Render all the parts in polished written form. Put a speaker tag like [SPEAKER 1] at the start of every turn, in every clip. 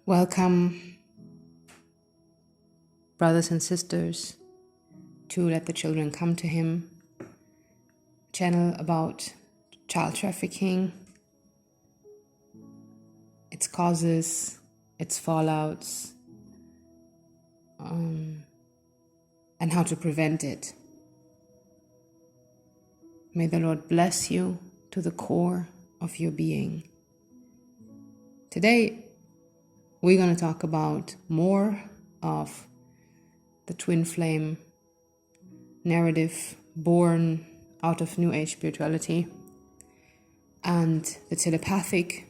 [SPEAKER 1] Welcome, brothers and sisters, to Let the Children Come to Him, channel about child trafficking, its causes, its fallouts, and how to prevent it. May the Lord bless you to the core of your being. Today, we're going to talk about more of the twin flame narrative born out of New Age spirituality and the telepathic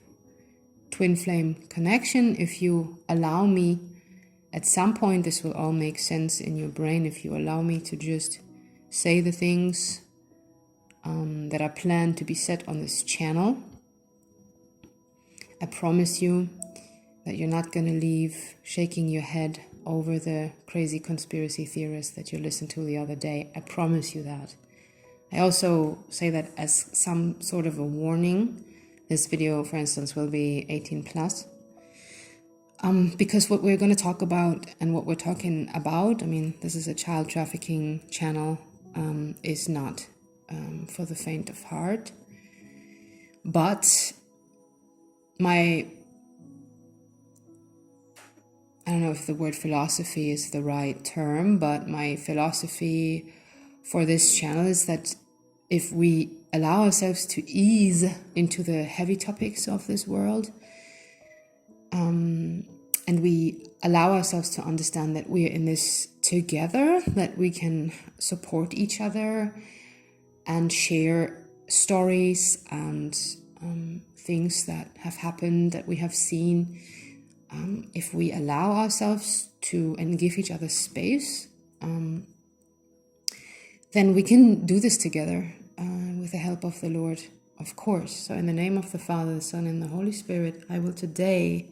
[SPEAKER 1] twin flame connection. If you allow me, at some point this will all make sense in your brain if you allow me to just say the things that are planned to be said on this channel. I promise you that you're not going to leave shaking your head over the crazy conspiracy theorists that you listened to the other day. I promise you that. I also say that as some sort of a warning. This video, for instance, will be 18 plus. Because what we're going to talk about and what we're talking about, this is a child trafficking channel, is not for the faint of heart. But I don't know if the word philosophy is the right term, but my philosophy for this channel is that if we allow ourselves to ease into the heavy topics of this world, and we allow ourselves to understand that we are in this together, that we can support each other and share stories and things that have happened, that we have seen. If we allow ourselves to and give each other space, then we can do this together with the help of the Lord, of course. So in the name of the Father, the Son, and the Holy Spirit, I will today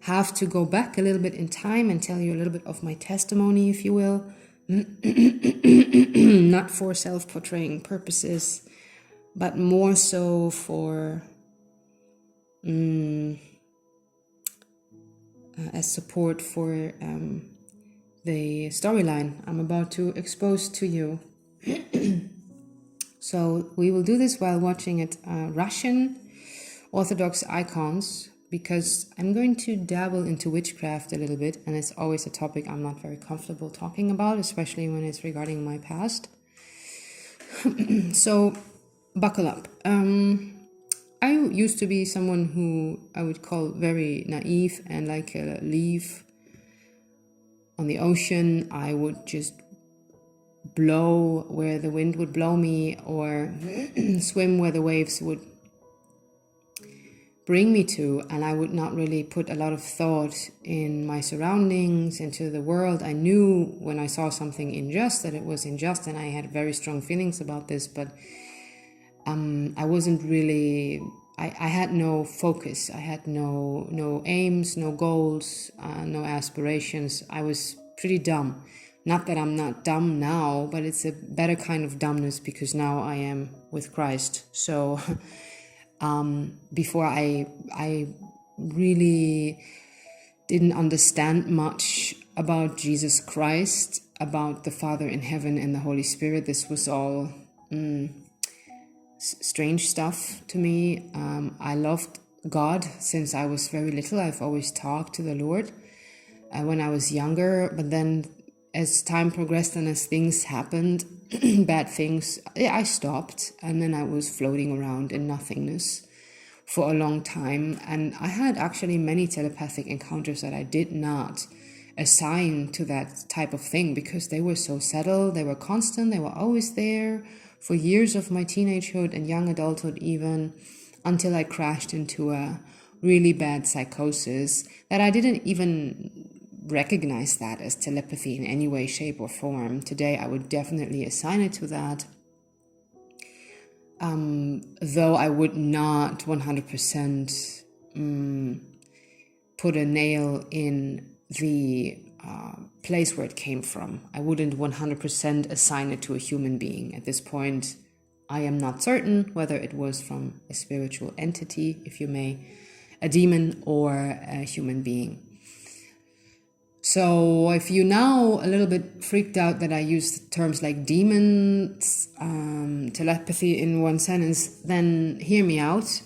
[SPEAKER 1] have to go back a little bit in time and tell you a little bit of my testimony, if you will, not for self-portraying purposes, but more so for as support for the storyline I'm about to expose to you. So we will do this while watching Russian Orthodox icons, because I'm going to dabble into witchcraft a little bit, and it's always a topic I'm not very comfortable talking about, especially when it's regarding my past. So buckle up. I used to be someone who I would call very naive and like a leaf on the ocean. I would just blow where the wind would blow me, or swim where the waves would bring me to, and I would not really put a lot of thought in my surroundings, into the world. I knew when I saw something unjust that it was unjust, and I had very strong feelings about this, but I wasn't really, I had no focus, I had no aims, no goals, no aspirations. I was pretty dumb. Not that I'm not dumb now, but it's a better kind of dumbness because now I am with Christ. So before I really didn't understand much about Jesus Christ, about the Father in heaven and the Holy Spirit. This was all strange stuff to me. I loved God since I was very little. I've always talked to the Lord when I was younger, but then as time progressed and as things happened, bad things, I stopped, and then I was floating around in nothingness for a long time. And I had actually many telepathic encounters that I did not assign to that type of thing, because they were so subtle, they were constant, they were always there for years of my teenagehood and young adulthood even, until I crashed into a really bad psychosis that I didn't even recognize that as telepathy in any way, shape, or form. Today I would definitely assign it to that, though I would not 100% put a nail in the place where it came from. I wouldn't 100% assign it to a human being. At this point, I am not certain whether it was from a spiritual entity, if you may, a demon or a human being. So if you now a little bit freaked out that I used terms like demons, telepathy in one sentence, then hear me out.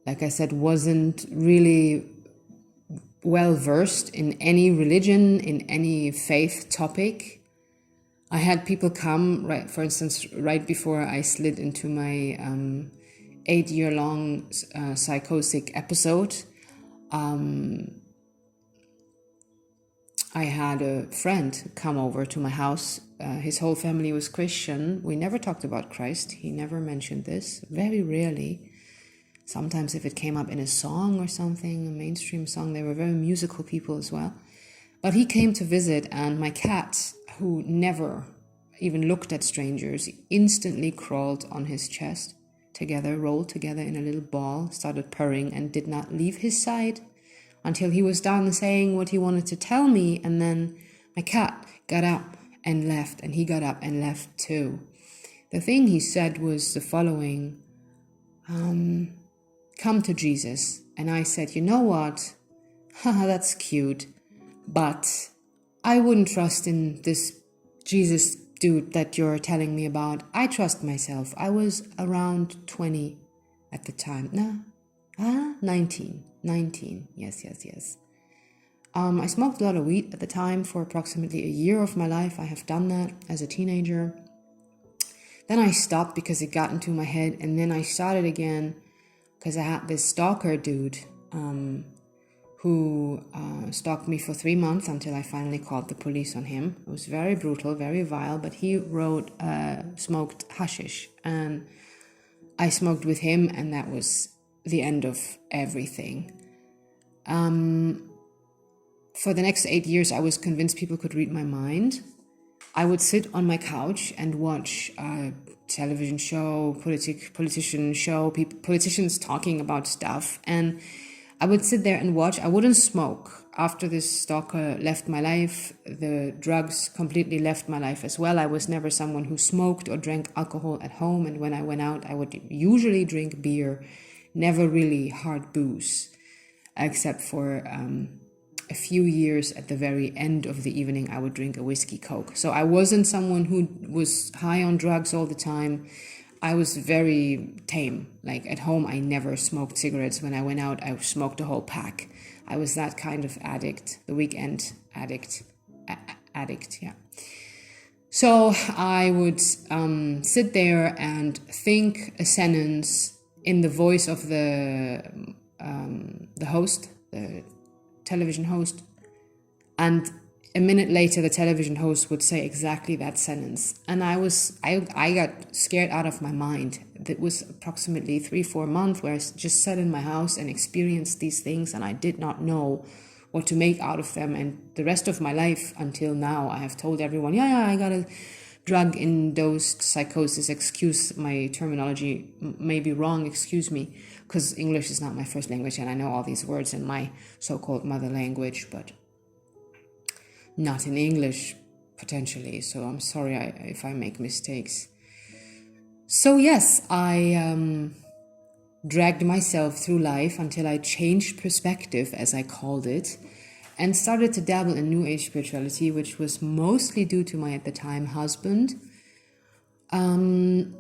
[SPEAKER 1] Like I said, wasn't really well versed in any religion, in any faith topic. I had people come, right, for instance, right before I slid into my 8-year-long psychotic episode. I had a friend come over to my house. His whole family was Christian. We never talked about Christ. He never mentioned this, very rarely. Sometimes if it came up in a song or something, a mainstream song, they were very musical people as well. But he came to visit, and my cat, who never even looked at strangers, instantly crawled on his chest together, rolled together in a little ball, started purring, and did not leave his side until he was done saying what he wanted to tell me. And then my cat got up and left, and he got up and left too. The thing he said was the following: come to Jesus. And I said, you know what? Haha, that's cute. But I wouldn't trust in this Jesus dude that you're telling me about. I trust myself. I was around 20 at the time. 19. Yes. I smoked a lot of weed at the time for approximately a year of my life. I have done that as a teenager. Then I stopped because it got into my head, and then I started again because I had this stalker dude who stalked me for 3 months until I finally called the police on him. It was very brutal, very vile, but he smoked hashish, and I smoked with him, and that was the end of everything. For the next 8 years, I was convinced people could read my mind. I would sit on my couch and watch a television show, politicians talking about stuff, and I would sit there and watch. I wouldn't smoke. After this stalker left my life, the drugs completely left my life as well. I was never someone who smoked or drank alcohol at home, and when I went out, I would usually drink beer, never really hard booze, except for a few years at the very end of the evening, I would drink a whiskey Coke. So I wasn't someone who was high on drugs all the time. I was very tame. Like at home, I never smoked cigarettes. When I went out, I smoked a whole pack. I was that kind of addict, the weekend addict, yeah. So I would sit there and think a sentence in the voice of the host, the television host, and a minute later the television host would say exactly that sentence, and I got scared out of my mind. It was approximately 3-4 months where I just sat in my house and experienced these things, and I did not know what to make out of them. And the rest of my life until now, I have told everyone, yeah, I got a drug-induced psychosis. Excuse my terminology, may be wrong, excuse me, because English is not my first language, and I know all these words in my so-called mother language, but not in English, potentially. So I'm sorry if I make mistakes. So yes, I dragged myself through life until I changed perspective, as I called it, and started to dabble in New Age spirituality, which was mostly due to my, at the time, husband, who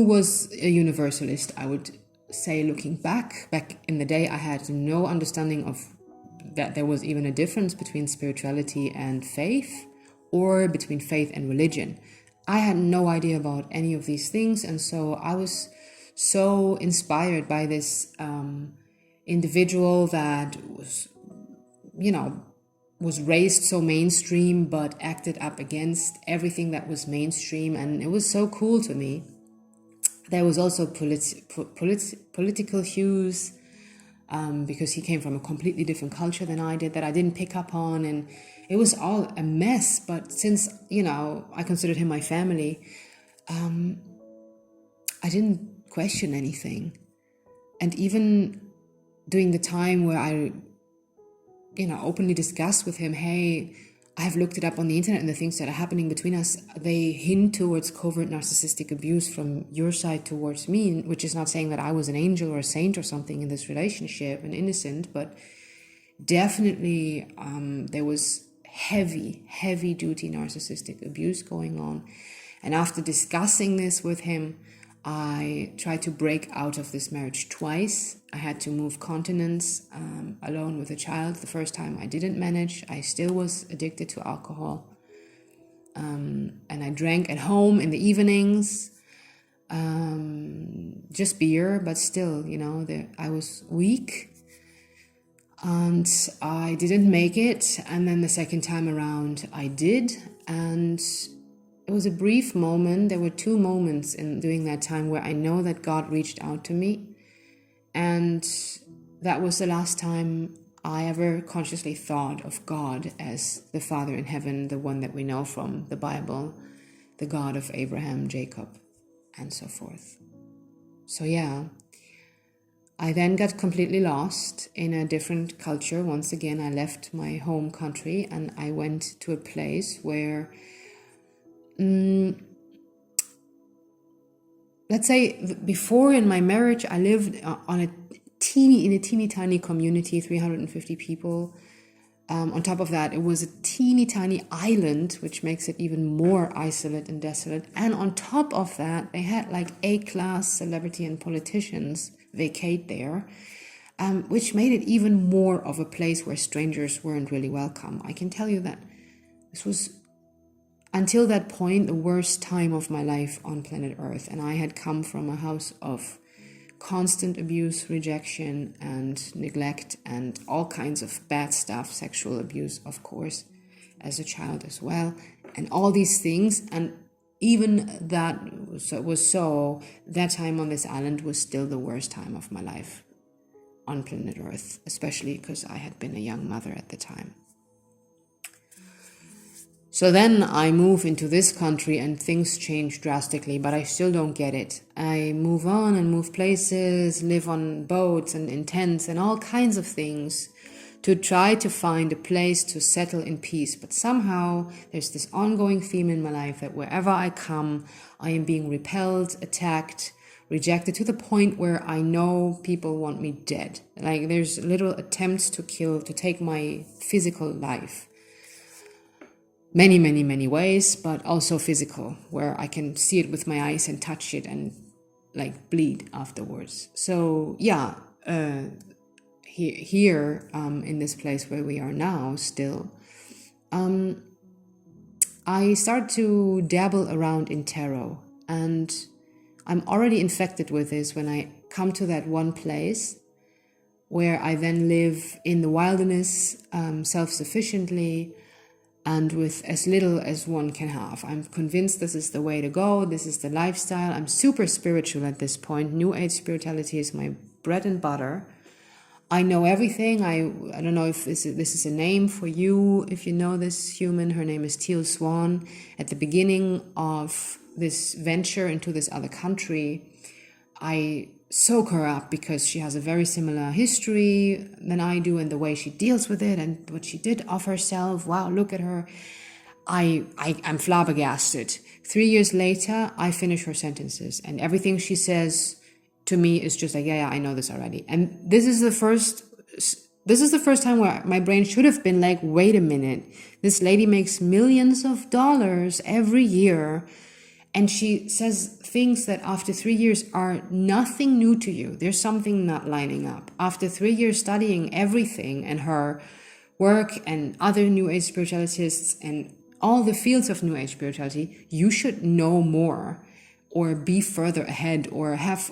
[SPEAKER 1] was a universalist. I would say, looking back in the day, I had no understanding of that there was even a difference between spirituality and faith, or between faith and religion. I had no idea about any of these things, and so I was so inspired by this individual that was raised so mainstream but acted up against everything that was mainstream, and it was so cool to me. There was also political hues, because he came from a completely different culture than I did, that I didn't pick up on, and it was all a mess. But since, I considered him my family, I didn't question anything. And even during the time where I openly discussed with him, hey, I've looked it up on the internet, and the things that are happening between us, they hint towards covert narcissistic abuse from your side towards me, which is not saying that I was an angel or a saint or something in this relationship and innocent, but definitely there was heavy duty narcissistic abuse going on. And after discussing this with him, I tried to break out of this marriage twice. I had to move continents alone with a child. The first time I didn't manage. I still was addicted to alcohol. And I drank at home in the evenings. Just beer, but still, I was weak. And I didn't make it. And then the second time around, I did. And it was a brief moment. There were 2 moments in during that time where I know that God reached out to me. And that was the last time I ever consciously thought of God as the Father in heaven, the one that we know from the Bible, the God of Abraham, Jacob, and so forth. So yeah, I then got completely lost in a different culture. Once again, I left my home country and I went to a place where let's say before in my marriage, I lived in a teeny tiny community, 350 people. On top of that, it was a teeny tiny island, which makes it even more isolate and desolate. And on top of that, they had like A-class celebrity and politicians vacate there, which made it even more of a place where strangers weren't really welcome. I can tell you that this was, until that point, the worst time of my life on planet Earth. And I had come from a house of constant abuse, rejection, and neglect, and all kinds of bad stuff, sexual abuse, of course, as a child as well, and all these things. And even that that time on this island was still the worst time of my life on planet Earth, especially because I had been a young mother at the time. So then I move into this country and things change drastically, but I still don't get it. I move on and move places, live on boats and in tents and all kinds of things to try to find a place to settle in peace. But somehow there's this ongoing theme in my life that wherever I come, I am being repelled, attacked, rejected, to the point where I know people want me dead. Like there's little attempts to take my physical life. Many ways, but also physical, where I can see it with my eyes and touch it and like bleed afterwards. So yeah, here in this place where we are now still, I start to dabble around in tarot, and I'm already infected with this when I come to that one place where I then live in the wilderness, self-sufficiently, and with as little as one can have. I'm convinced this is the way to go. This is the lifestyle. I'm super spiritual at this point. New Age spirituality is my bread and butter. I know everything. I don't know if this is a name for you. If you know this human, her name is Teal Swan. At the beginning of this venture into this other country, I soak her up because she has a very similar history than I do, and the way she deals with it and what she did of herself. Wow, look at her. I'm flabbergasted. 3 years later, I finish her sentences, and everything she says to me is just like, yeah, I know this already. And this is the first time where my brain should have been like, wait a minute, this lady makes millions of dollars every year, and she says things that after 3 years are nothing new to you. There's something not lining up. After 3 years studying everything and her work and other New Age spiritualists and all the fields of New Age spirituality, you should know more or be further ahead or have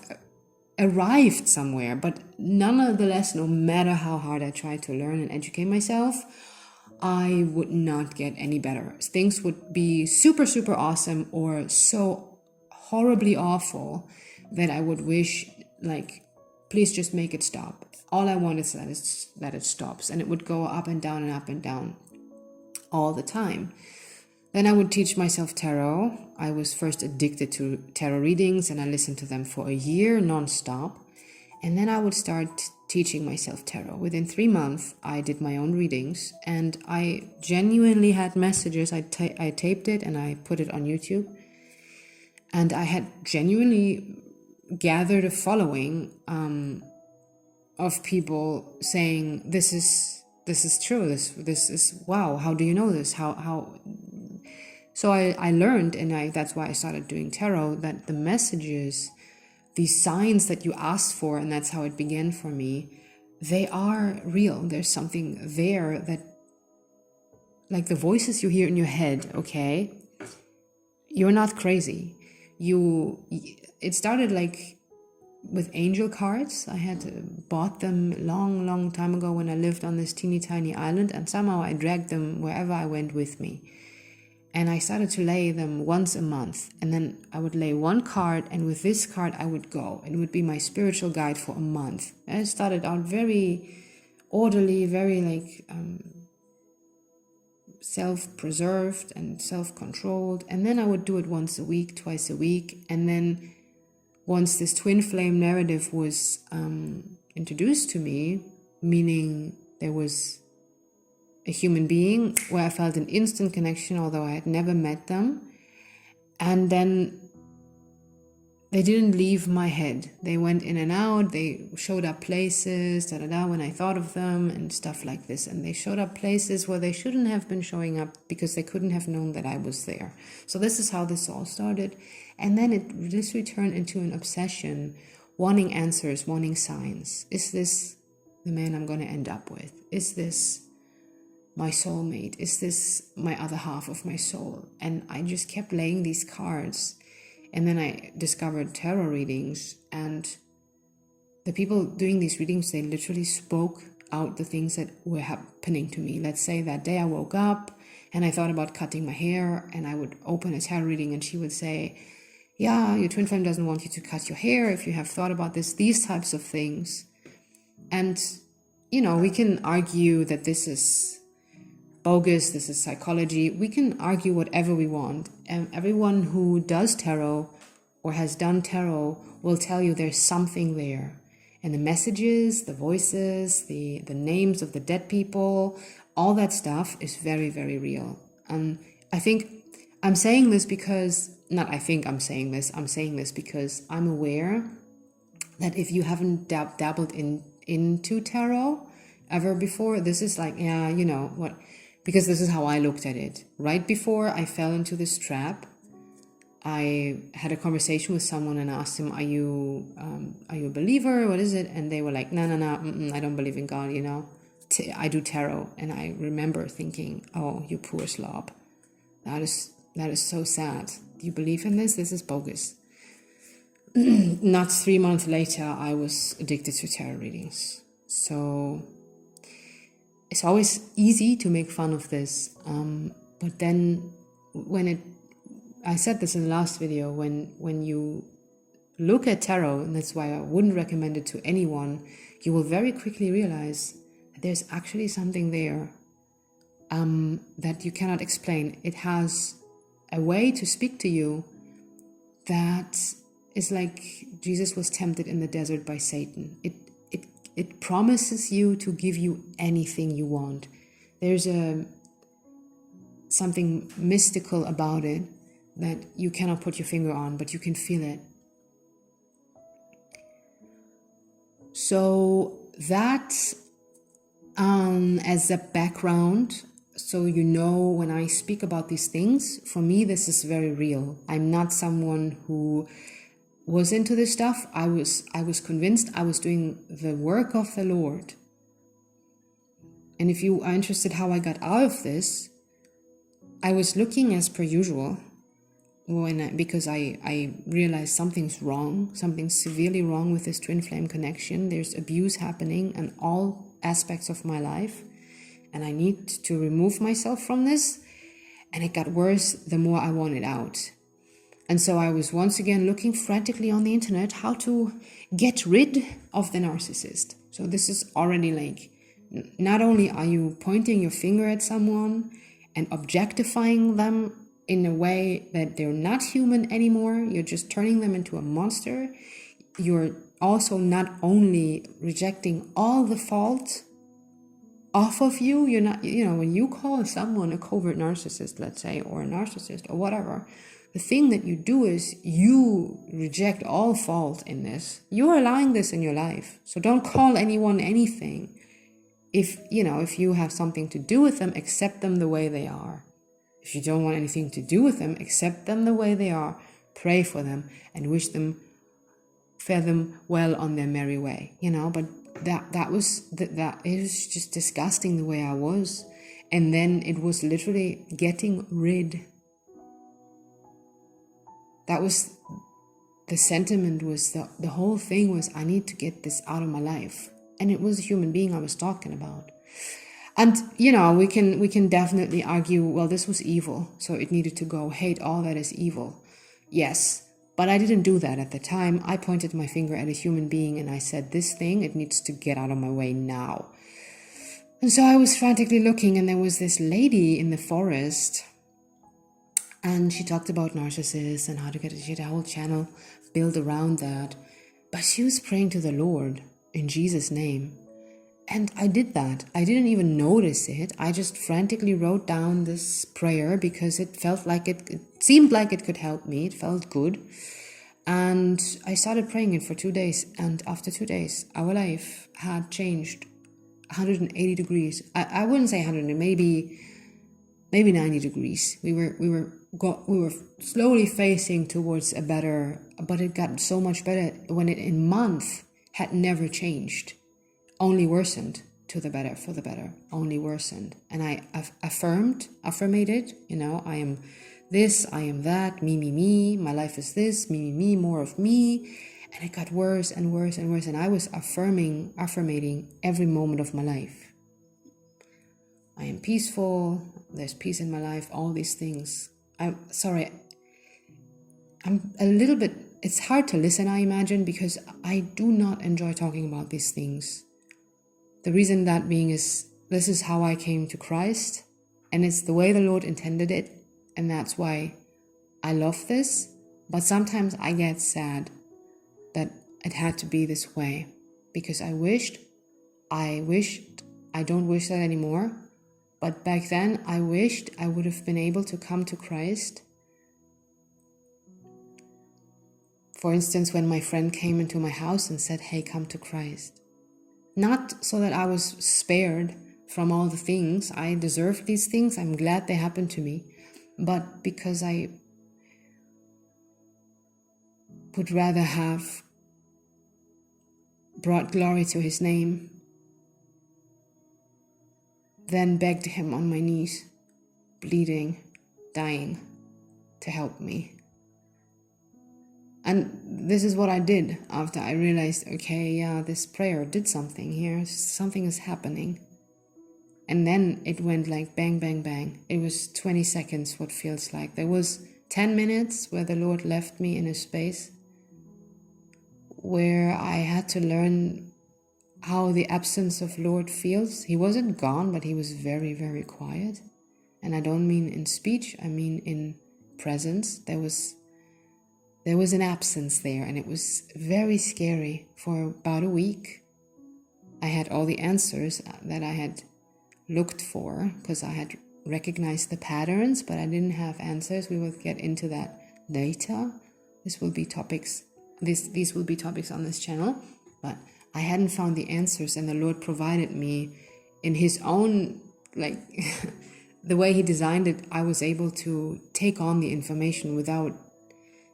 [SPEAKER 1] arrived somewhere. But nonetheless, no matter how hard I try to learn and educate myself, I would not get any better. Things would be super, super awesome or so horribly awful that I would wish, like, please just make it stop. All I want is that it stops. And it would go up and down all the time. Then I would teach myself tarot. I was first addicted to tarot readings, and I listened to them for a year non-stop. And then I would start teaching myself tarot. Within 3 months, I did my own readings, and I genuinely had messages. I taped it and I put it on YouTube, and I had genuinely gathered a following of people saying, "This is true. This is wow. How do you know this? How?" So I learned, and that's why I started doing tarot, that the messages, these signs that you asked for, and that's how it began for me, they are real. There's something there that, like the voices you hear in your head, okay? You're not crazy. It started like with angel cards. I had bought them long time ago when I lived on this teeny tiny island, and somehow I dragged them wherever I went with me. And I started to lay them once a month. And then I would lay one card, and with this card I would go. It would be my spiritual guide for a month. And it started out very orderly, very like self-preserved and self-controlled. And then I would do it once a week, twice a week. And then once this twin flame narrative was introduced to me, meaning there was a human being where I felt an instant connection, although I had never met them. And then they didn't leave my head. They went in and out. They showed up places, when I thought of them and stuff like this. And they showed up places where they shouldn't have been showing up because they couldn't have known that I was there. So this is how this all started. And then this returned into an obsession, wanting answers, wanting signs. Is this the man I'm going to end up with? Is this my soulmate? Is this my other half of my soul? And I just kept laying these cards. And then I discovered tarot readings, and the people doing these readings, they literally spoke out the things that were happening to me. Let's say that day I woke up and I thought about cutting my hair, and I would open a tarot reading and she would say, yeah, your twin flame doesn't want you to cut your hair if you have thought about this, these types of things. And, we can argue that this is bogus, this is psychology. We can argue whatever we want. And everyone who does tarot or has done tarot will tell you there's something there. And the messages, the voices, the names of the dead people, all that stuff is very, very real. I think I'm saying this because, I'm saying this because I'm aware that if you haven't dabbled into tarot ever before, this is like, because this is how I looked at it. Right before I fell into this trap, I had a conversation with someone and asked him, are you a believer? What is it? And they were like, no, I don't believe in God, I do tarot. And I remember thinking, oh, you poor slob. That is so sad. Do you believe in this? This is bogus. Not 3 months later, I was addicted to tarot readings. So it's always easy to make fun of this, but then I said this in the last video, when you look at tarot, and that's why I wouldn't recommend it to anyone, you will very quickly realize that there's actually something there that you cannot explain. It has a way to speak to you that is like Jesus was tempted in the desert by Satan. It promises you to give you anything you want. There's something mystical about it that you cannot put your finger on, but you can feel it. So that as a background, so when I speak about these things, for me this is very real. I'm not someone who was into this stuff. I was convinced I was doing the work of the Lord. And if you are interested how I got out of this, I was looking as per usual because I realized something's wrong, something's severely wrong with this twin flame connection. There's abuse happening in all aspects of my life, and I need to remove myself from this. And it got worse the more I wanted out. And so I was once again looking frantically on the internet how to get rid of the narcissist. So this is already like, not only are you pointing your finger at someone and objectifying them in a way that they're not human anymore, you're just turning them into a monster. You're also not only rejecting all the fault off of you. You're not, when you call someone a covert narcissist, let's say, or a narcissist or whatever, the thing that you do is you reject all fault in this. You're allowing this in your life. So don't call anyone anything. If you have something to do with them, accept them the way they are. If you don't want anything to do with them, accept them the way they are. Pray for them and wish them, fare them well on their merry way. But that was it was just disgusting the way I was. And then it was literally getting rid. That was the sentiment, was the whole thing was, I need to get this out of my life. And it was a human being I was talking about. And, we can definitely argue, well, this was evil, so it needed to go. Hate all that is evil. Yes, but I didn't do that at the time. I pointed my finger at a human being and I said, this thing, it needs to get out of my way now. And so I was frantically looking, and there was this lady in the forest, and she talked about narcissists and how to she had a whole channel built around that. But she was praying to the Lord in Jesus' name. And I did that. I didn't even notice it. I just frantically wrote down this prayer because it felt like it seemed like it could help me. It felt good. And I started praying it for 2 days. And after 2 days, our life had changed 180 degrees. I wouldn't say 100, maybe 90 degrees. We were slowly facing towards a better, but it got so much better when it in month had never changed. Only worsened to the better, for the better, only worsened. And I affirmated, I am this, I am that, me, my life is this, me, more of me. And it got worse and worse and worse. And I was affirmating every moment of my life. I am peaceful, there's peace in my life, all these things. I'm sorry, I'm a little bit, it's hard to listen, I imagine, because I do not enjoy talking about these things. The reason that being is, this is how I came to Christ, and it's the way the Lord intended it, and that's why I love this. But sometimes I get sad that it had to be this way, because I don't wish that anymore. But back then, I wished I would have been able to come to Christ. For instance, when my friend came into my house and said, hey, come to Christ. Not so that I was spared from all the things. I deserved these things. I'm glad they happened to me. But because I would rather have brought glory to his name than begged him on my knees, bleeding, dying, to help me. And this is what I did after I realized, okay, yeah, this prayer did something here. Something is happening. And then it went like bang, bang, bang. It was 20 seconds, what feels like. There was 10 minutes where the Lord left me in a space where I had to learn how the absence of Lord feels. He wasn't gone, but he was very, very quiet. And I don't mean in speech, I mean in presence. There was an absence there, and it was very scary. For about a week, I had all the answers that I had looked for, because I had recognized the patterns, but I didn't have answers. We will get into that later. These will be topics on this channel, but I hadn't found the answers, and the Lord provided me in his own, the way he designed it. I was able to take on the information without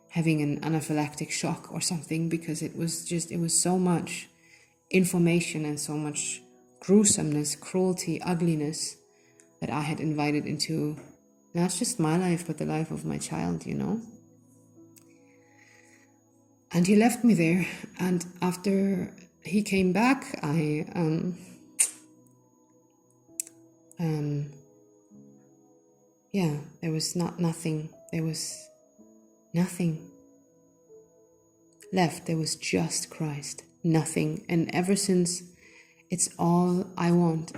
[SPEAKER 1] having an anaphylactic shock or something, because it was so much information and so much gruesomeness, cruelty, ugliness that I had invited into not just my life, but the life of my child, And he left me there. And after he came back, there was nothing left. There was just Christ, nothing. And ever since, it's all I want.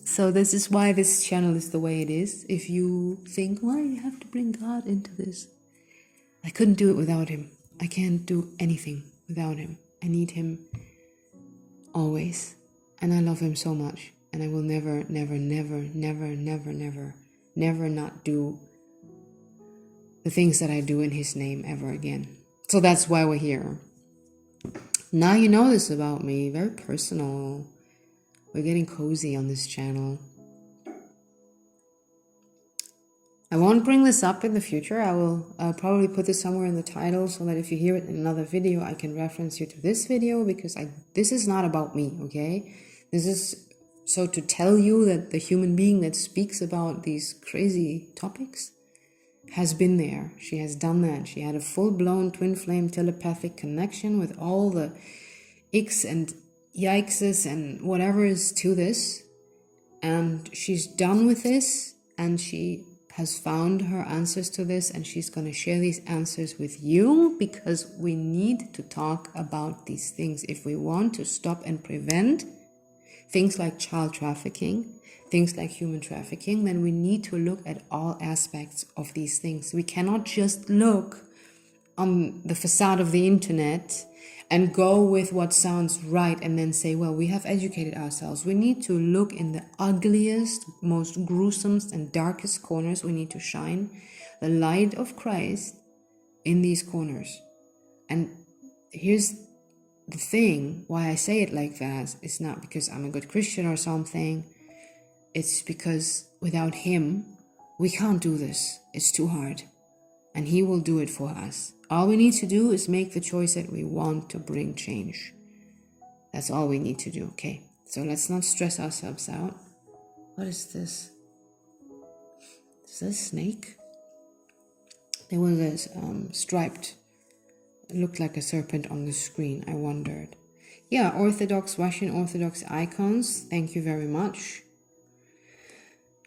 [SPEAKER 1] So this is why this channel is the way it is. If you think, why you have to bring God into this? I couldn't do it without him. I can't do anything without him. I need him always. And I love him so much. And I will never, never, never, never, never, never, never not do the things that I do in his name ever again. So that's why we're here. Now you know this about me. Very personal. We're getting cozy on this channel. I won't bring this up in the future. I will probably put this somewhere in the title so that if you hear it in another video, I can reference you to this video, because this is not about me, okay? This is so to tell you that the human being that speaks about these crazy topics has been there. She has done that. She had a full-blown twin flame telepathic connection with all the icks and yikeses and whatever is to this. And she's done with this, and she has found her answers to this, and she's going to share these answers with you, because we need to talk about these things if we want to stop and prevent things like child trafficking, things like human trafficking. Then we need to look at all aspects of these things. We cannot just look on the facade of the internet and go with what sounds right and then say, well, we have educated ourselves. We need to look in the ugliest, most gruesome and darkest corners. We need to shine the light of Christ in these corners. And here's the thing, why I say it like that is not because I'm a good Christian or something. It's because without him, we can't do this. It's too hard. And he will do it for us. All we need to do is make the choice that we want to bring change. That's all we need to do, okay? So let's not stress ourselves out. What is this? Is this a snake? There was this striped, it looked like a serpent on the screen. I wondered. Yeah, Orthodox, Russian Orthodox icons. Thank you very much.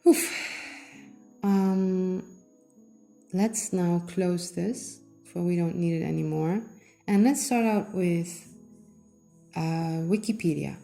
[SPEAKER 1] Oof. Let's now close this, for we don't need it anymore. And let's start out with Wikipedia.